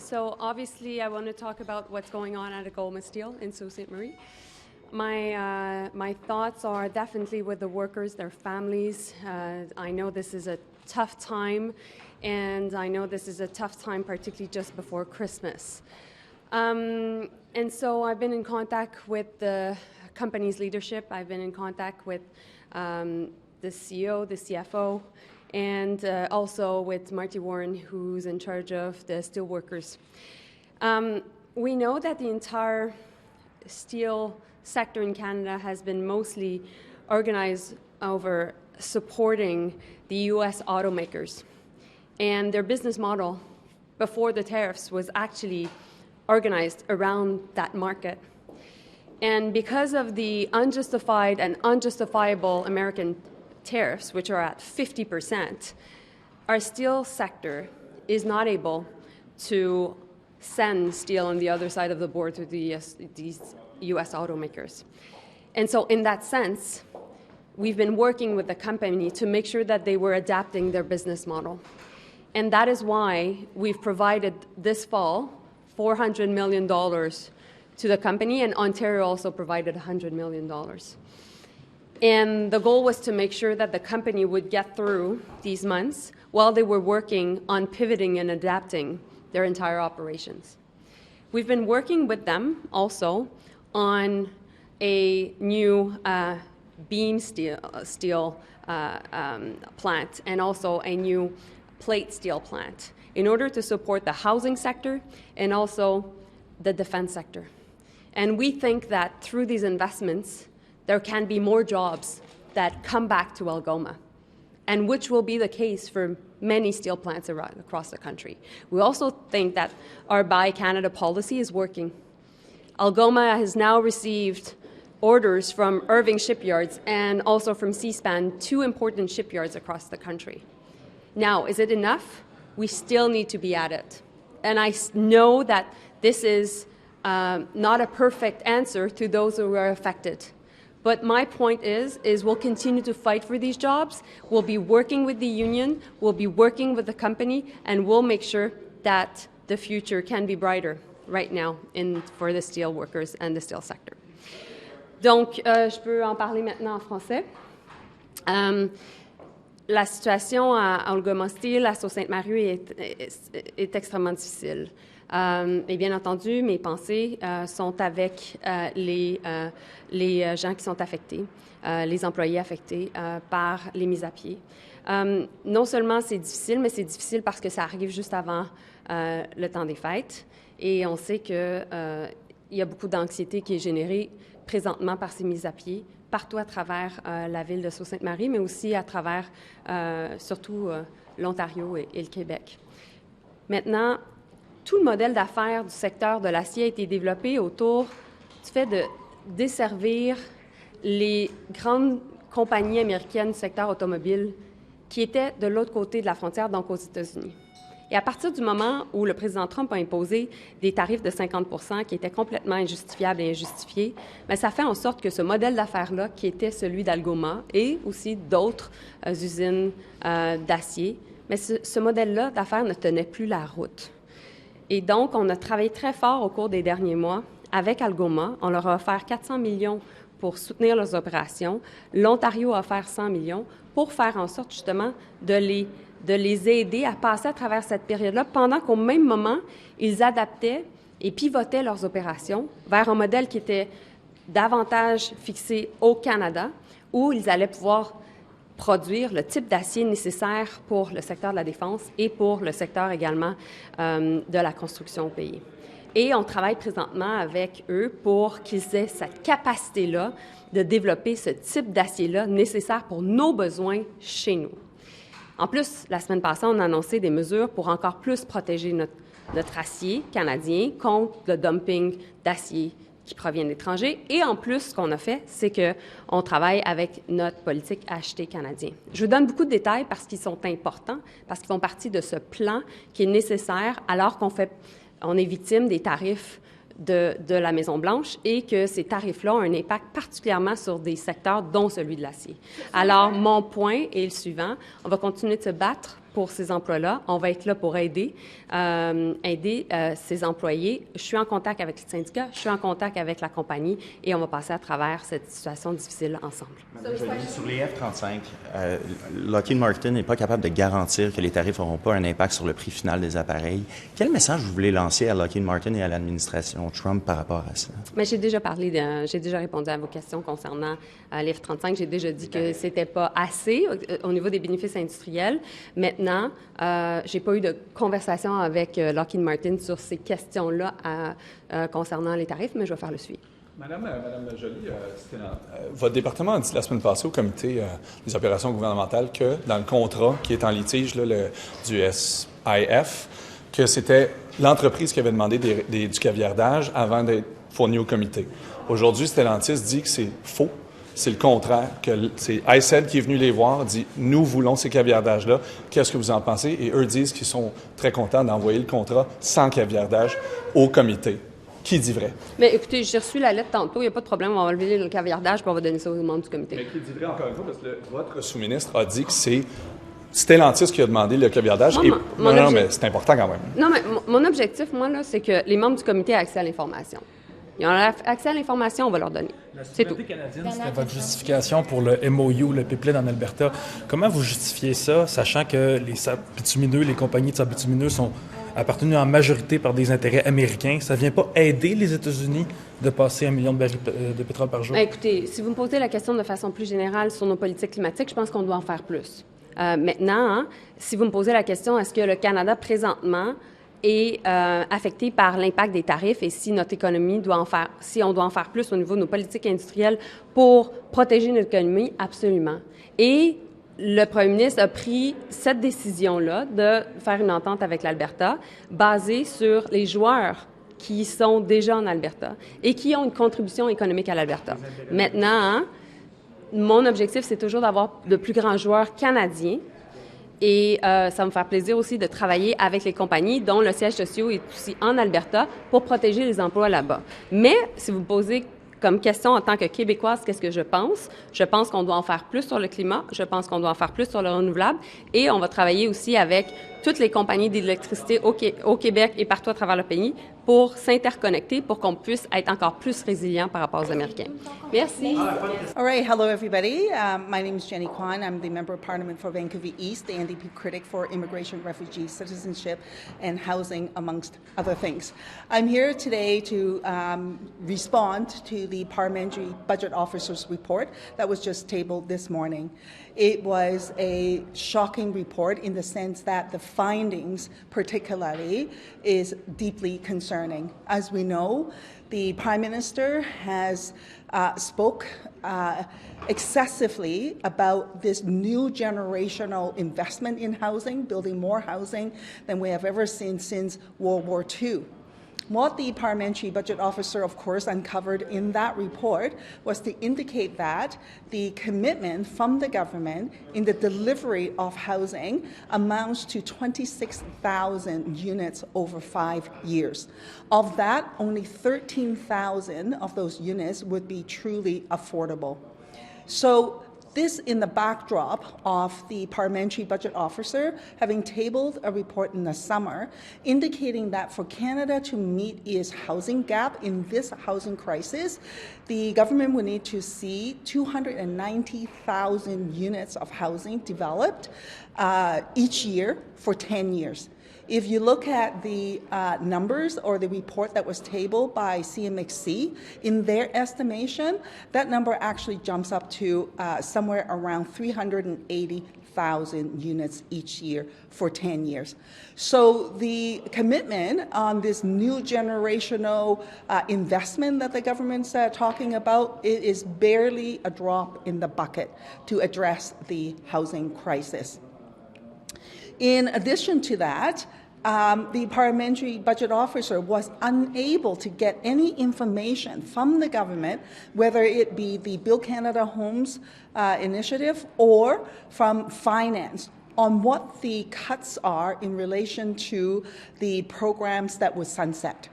So obviously I want to talk about what's going on at Algoma Steel in Sault Ste. Marie. My thoughts are definitely with the workers, their families. I know this is a tough time, and I know this is a tough time particularly just before Christmas. And so I've been in contact with the company's leadership. I've been in contact with the CEO, the CFO, and also with Marty Warren, who's in charge of the steel workers. We know that the entire steel sector in Canada has been mostly organized over supporting the U.S. automakers. And their business model before the tariffs was actually organized around that market. And because of the unjustified and unjustifiable American tariffs, which are at 50%, our steel sector is not able to send steel on the other side of the board to these U.S. automakers. And so in that sense, we've been working with the company to make sure that they were adapting their business model. And that is why we've provided this fall $400 million to the company, and Ontario also provided $100 million. And the goal was to make sure that the company would get through these months while they were working on pivoting and adapting their entire operations. We've been working with them also on a new beam steel plant and also a new plate steel plant in order to support the housing sector and also the defense sector. And we think that through these investments, there can be more jobs that come back to Algoma, and which will be the case for many steel plants across the country. We also think that our Buy Canada policy is working. Algoma has now received orders from Irving shipyards and also from Seaspan, two important shipyards across the country. Now, is it enough? We still need to be at it. And I know that this is not a perfect answer to those who are affected. But my point is we'll continue to fight for these jobs. We'll be working with the union. We'll be working with the company. And we'll make sure that the future can be brighter right now for the steel workers and the steel sector. Donc, je peux en parler maintenant en français. La situation à Algoma Steel, à Sault Ste. Marie, est extrêmement difficile. Et bien entendu, mes pensées sont avec les gens qui sont affectés, les employés affectés par les mises à pied. Non seulement c'est difficile, mais c'est difficile parce que ça arrive juste avant le temps des fêtes. Et on sait qu'il y a beaucoup d'anxiété qui est générée présentement par ces mises à pied, partout à travers la ville de Sault Ste. Marie, mais aussi à travers surtout l'Ontario et le Québec. Maintenant, tout le modèle d'affaires du secteur de l'acier a été développé autour du fait de desservir les grandes compagnies américaines du secteur automobile qui étaient de l'autre côté de la frontière, donc aux États-Unis. Et à partir du moment où le président Trump a imposé des tarifs de 50 % qui étaient complètement injustifiables et injustifiés, bien, ça fait en sorte que ce modèle d'affaires-là, qui était celui d'Algoma et aussi d'autres usines d'acier, mais ce modèle-là d'affaires ne tenait plus la route. Et donc, on a travaillé très fort au cours des derniers mois avec Algoma. On leur a offert 400 millions pour soutenir leurs opérations. L'Ontario a offert 100 millions pour faire en sorte, justement, de les aider à passer à travers cette période-là pendant qu'au même moment, ils adaptaient et pivotaient leurs opérations vers un modèle qui était davantage fixé au Canada, où ils allaient pouvoir produire le type d'acier nécessaire pour le secteur de la défense et pour le secteur également de la construction au pays. Et on travaille présentement avec eux pour qu'ils aient cette capacité-là de développer ce type d'acier-là nécessaire pour nos besoins chez nous. En plus, la semaine passée, on a annoncé des mesures pour encore plus protéger notre acier canadien contre le dumping d'acier qui provient de l'étranger. Et en plus, ce qu'on a fait, c'est qu'on travaille avec notre politique acheter canadien. Je vous donne beaucoup de détails parce qu'ils sont importants, parce qu'ils font partie de ce plan qui est nécessaire alors qu'on est victime des tarifs de la Maison-Blanche et que ces tarifs-là ont un impact particulièrement sur des secteurs, dont celui de l'acier. Alors, mon point est le suivant. On va continuer de se battre pour ces emplois-là. On va être là pour aider ces employés. Je suis en contact avec le syndicat, je suis en contact avec la compagnie et on va passer à travers cette situation difficile ensemble. Sur les F-35, Lockheed Martin n'est pas capable de garantir que les tarifs n'auront pas un impact sur le prix final des appareils. Quel message vous voulez lancer à Lockheed Martin et à l'administration Trump par rapport à ça? Mais j'ai déjà répondu à vos questions concernant les F-35. J'ai déjà dit que c'était pas assez au niveau des bénéfices industriels. Maintenant, j'ai pas eu de conversation avec Lockheed Martin sur ces questions-là concernant les tarifs, mais je vais faire le suivi. Madame Joly, votre département a dit la semaine passée au comité des opérations gouvernementales que dans le contrat qui est en litige du SIF, que c'était l'entreprise qui avait demandé du caviardage avant d'être fourni au comité. Aujourd'hui, Stellantis dit que c'est faux. C'est le contraire, que c'est ICED qui est venu les voir, dit « Nous voulons ces caviardages-là. Qu'est-ce que vous en pensez? » Et eux disent qu'ils sont très contents d'envoyer le contrat sans caviardage au comité. Qui dit vrai? Mais écoutez, j'ai reçu la lettre tantôt, il n'y a pas de problème, on va enlever le caviardage puis on va donner ça aux membres du comité. Mais qui dit vrai encore une fois, parce que votre sous-ministre a dit que c'est Stellantis qui a demandé le caviardage. Non, mais c'est important quand même. Non, mais mon objectif, moi, là, c'est que les membres du comité aient accès à l'information. Ils ont accès à l'information, on va leur donner. C'est tout. La souveraineté canadienne, c'était votre justification pour le MOU, le pipeline en Alberta. Comment vous justifiez ça, sachant que les sables bitumineux, les compagnies de sables bitumineux sont appartenues en majorité par des intérêts américains? Ça ne vient pas aider les États-Unis de passer 1 million de barils de pétrole par jour? Écoutez, si vous me posez la question de façon plus générale sur nos politiques climatiques, je pense qu'on doit en faire plus. Maintenant, si vous me posez la question, est-ce que le Canada, présentement, est affecté par l'impact des tarifs et si notre économie si on doit en faire plus au niveau de nos politiques industrielles pour protéger notre économie, absolument. Et le premier ministre a pris cette décision-là de faire une entente avec l'Alberta basée sur les joueurs qui sont déjà en Alberta et qui ont une contribution économique à l'Alberta. Maintenant, mon objectif, c'est toujours d'avoir de plus grands joueurs canadiens. Et ça va me faire plaisir aussi de travailler avec les compagnies dont le siège social est aussi en Alberta pour protéger les emplois là-bas. Mais si vous me posez comme question en tant que Québécoise, qu'est-ce que je pense? Je pense qu'on doit en faire plus sur le climat, je pense qu'on doit en faire plus sur le renouvelable et on va travailler aussi avec toutes les compagnies d'électricité au Québec et partout à travers le pays pour s'interconnecter pour qu'on puisse être encore plus résilient par rapport aux Américains. Merci. All right, hello everybody. My name is Jenny Kwan. I'm the Member of Parliament for Vancouver East, the NDP critic for immigration, refugee, citizenship, and housing, amongst other things. I'm here today to respond to the Parliamentary Budget Officer's report that was just tabled this morning. It was a shocking report in the sense that the findings, particularly, is deeply concerning. As we know, the Prime Minister has spoke excessively about this new generational investment in housing, building more housing than we have ever seen since World War II. What the Parliamentary Budget Officer, of course, uncovered in that report was to indicate that the commitment from the government in the delivery of housing amounts to 26,000 units over 5 years. Of that, only 13,000 of those units would be truly affordable. So this in the backdrop of the Parliamentary Budget Officer having tabled a report in the summer indicating that for Canada to meet its housing gap in this housing crisis, the government would need to see 290,000 units of housing developed each year for 10 years. If you look at the numbers or the report that was tabled by CMXC, in their estimation, that number actually jumps up to somewhere around 380,000 units each year for 10 years. So the commitment on this new generational investment that the government's talking about, it is barely a drop in the bucket to address the housing crisis. In addition to that, the Parliamentary Budget Officer was unable to get any information from the government, whether it be the Build Canada Homes initiative or from finance, on what the cuts are in relation to the programs that was sunset.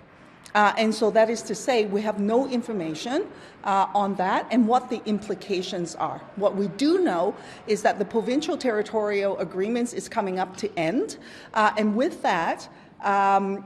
And so that is to say, we have no information on that and what the implications are. What we do know is that the provincial territorial agreements is coming up to end. And with that, out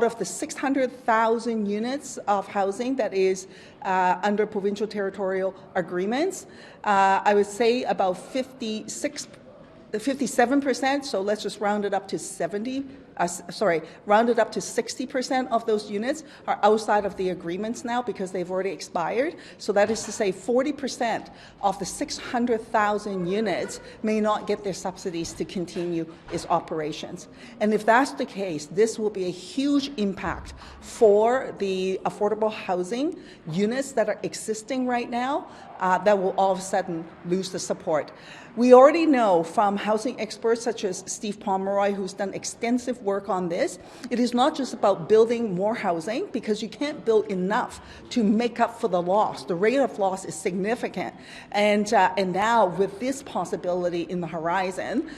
of the 600,000 units of housing that is under provincial territorial agreements, I would say about 57%, so let's just round it up to 60% of those units are outside of the agreements now because they've already expired. So that is to say 40% of the 600,000 units may not get their subsidies to continue its operations. And if that's the case, this will be a huge impact for the affordable housing units that are existing right now that will all of a sudden lose the support. We already know from housing experts such as Steve Pomeroy, who's done extensive work on this, it is not just about building more housing because you can't build enough to make up for the loss. The rate of loss is significant. And now with this possibility in the horizon,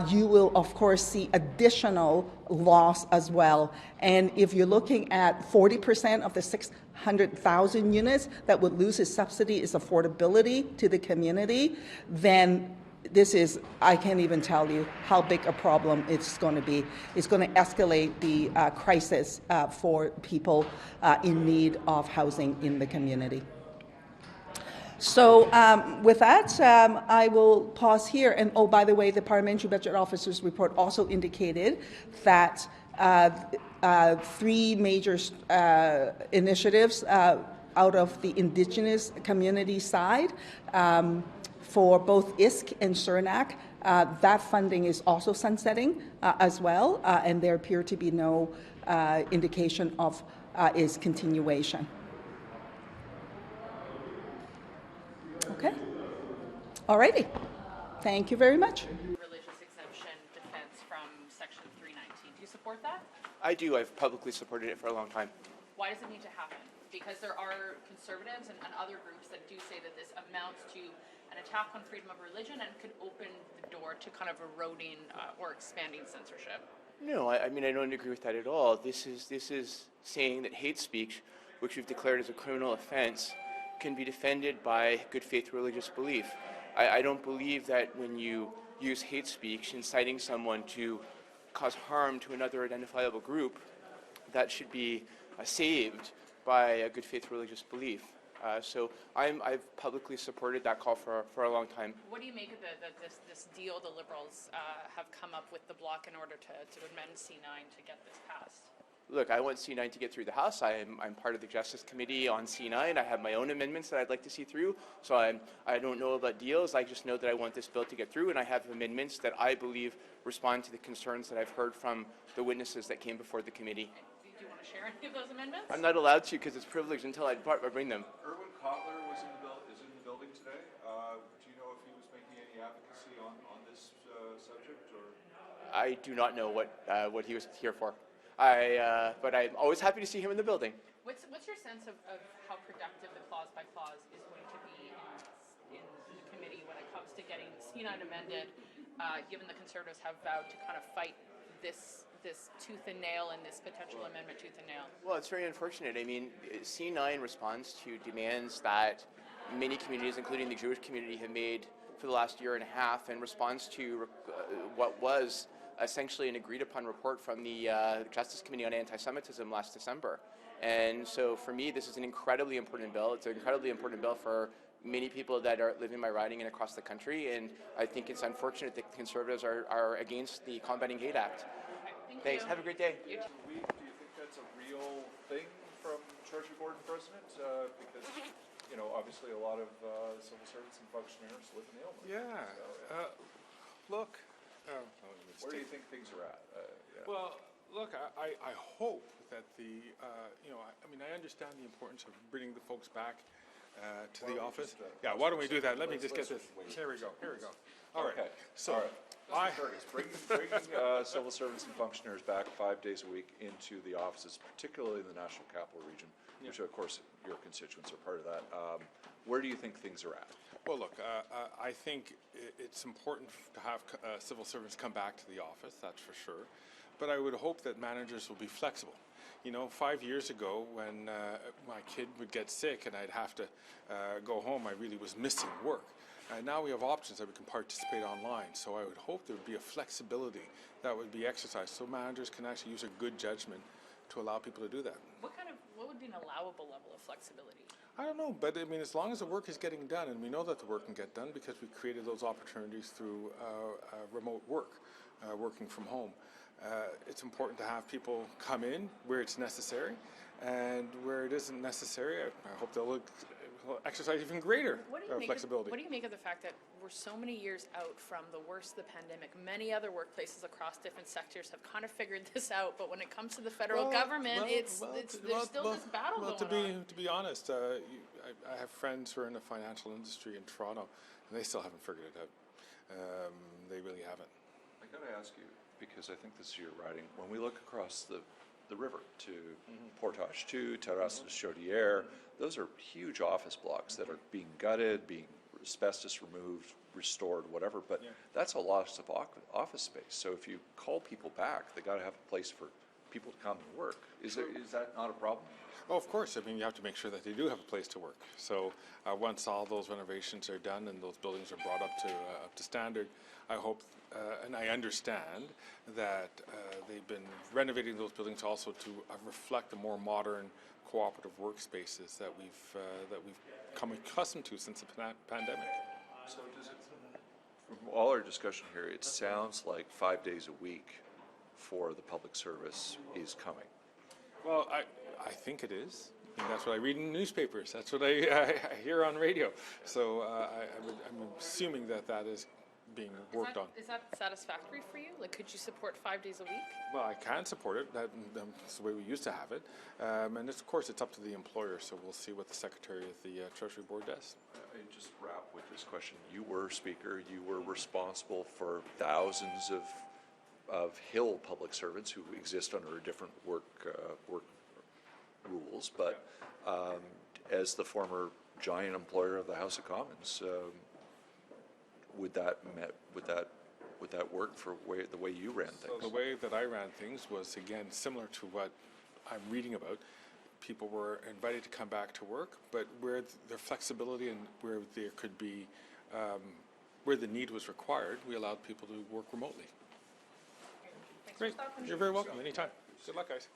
you will of course see additional loss as well. And if you're looking at 40% of the 600,000 units that would lose its subsidy is affordability to the community, then this is, I can't even tell you how big a problem it's going to be. It's going to escalate the crisis for people in need of housing in the community. So with that, I will pause here. And oh, by the way, the Parliamentary Budget Officer's report also indicated that 3 major initiatives out of the Indigenous community side for both ISK and CERNAC, that funding is also sunsetting as well, and there appear to be no indication of its continuation. Okay. All righty. Thank you very much. Religious exemption defense from Section 319. Do you support that? I do. I've publicly supported it for a long time. Why does it need to happen? Because there are conservatives and other groups that do say that this amounts to an attack on freedom of religion and could open the door to kind of eroding or expanding censorship. No, I mean, I don't agree with that at all. This is saying that hate speech, which we've declared as a criminal offense, can be defended by good faith religious belief. I don't believe that when you use hate speech inciting someone to cause harm to another identifiable group, that should be saved by a good faith religious belief. So I've publicly supported that call for a long time. What do you make of this deal the Liberals have come up with the Bloc in order to amend C9 to get this passed? Look, I want C9 to get through the House. I'm part of the Justice Committee on C9. I have my own amendments that I'd like to see through. So I don't know about deals. I just know that I want this bill to get through, and I have amendments that I believe respond to the concerns that I've heard from the witnesses that came before the committee. Do you want to share any of those amendments? I'm not allowed to because it's privileged until I bring them. Erwin Kotler is in the building today. Do you know if he was making any advocacy on this subject? Or? I do not know what he was here for. But I'm always happy to see him in the building. What's your sense of how productive the clause by clause is going to be in the committee when it comes to getting C9 amended, given the Conservatives have vowed to kind of fight this tooth and nail and this potential amendment tooth and nail? Well, it's very unfortunate. I mean, C9 responds to demands that many communities, including the Jewish community, have made for the last year and a half, and responds to what was essentially an agreed-upon report from the Justice Committee on Anti-Semitism last December. And so for me, this is an incredibly important bill. It's an incredibly important bill for many people that are living my riding and across the country, and I think it's unfortunate that Conservatives are against the Combating Hate Act. Thanks. Have a great day. Do you think that's a real thing from Treasury Board and President? Because, you know, obviously a lot of civil servants and functionaries live in the Elmer. Yeah. So, Look. where do you think things are at? Well, look, I hope that the, I mean, I understand the importance of bringing the folks back to the office. Yeah, why don't we do that? Let me just get this. Here we go. All right. Okay. So, Mr. Fergus, bringing civil servants and functionaries back 5 days a week into the offices, particularly in the National Capital Region, which of course your constituents are part of that. Where do you think things are at? Well, look, I think it's important to have civil servants come back to the office, that's for sure. but I would hope that managers will be flexible. You know, 5 years ago when my kid would get sick and I'd have to go home, I really was missing work. Now we have options that we can participate online, so I would hope there would be a flexibility that would be exercised so managers can actually use a good judgment to allow people to do that. What would be an allowable level of flexibility? I don't know, but I mean, as long as the work is getting done, and we know that the work can get done because we created those opportunities through remote work, working from home. It's important to have people come in where it's necessary, and where it isn't necessary, I hope they'll exercise even greater flexibility. What do you make of the fact that we're so many years out from the worst of the pandemic? Many other workplaces across different sectors have kind of figured this out, but when it comes to the federal government, there's still this battle going on. To be honest, I have friends who are in the financial industry in Toronto, and they still haven't figured it out. They really haven't. I got to ask you, because I think this is your writing, when we look across the river to Portage 2, Terrasse de Chaudière, those are huge office blocks that are being gutted, being asbestos removed, restored, whatever, but that's a loss of office space. So if you call people back, they got to have a place for people to come and work. Is that not a problem? Oh, of course. I mean, you have to make sure that they do have a place to work. So once all those renovations are done and those buildings are brought up to standard, I hope and I understand that they've been renovating those buildings also to reflect the more modern cooperative workspaces that we've come accustomed to since the pandemic. So does it, from all our discussion here, it sounds like 5 days a week for the public service is coming. Well, I think it is. I mean, that's what I read in newspapers. That's what I hear on radio. So I'm assuming that is being worked on. Is that satisfactory for you? Like, could you support 5 days a week? Well, I can support it. That's the way we used to have it. And of course, it's up to the employer. So we'll see what the Secretary of the Treasury Board does. I just wrap with this question. You were Speaker. You were responsible for thousands of Hill public servants who exist under a different work rules. But as the former giant employer of the House of Commons, would that work for the way you ran things? So the way that I ran things was, again, similar to what I'm reading about. People were invited to come back to work, but where their flexibility and where there could be, where the need was required, we allowed people to work remotely. Thanks Great. for stopping. You're very welcome. Anytime. Good luck, guys.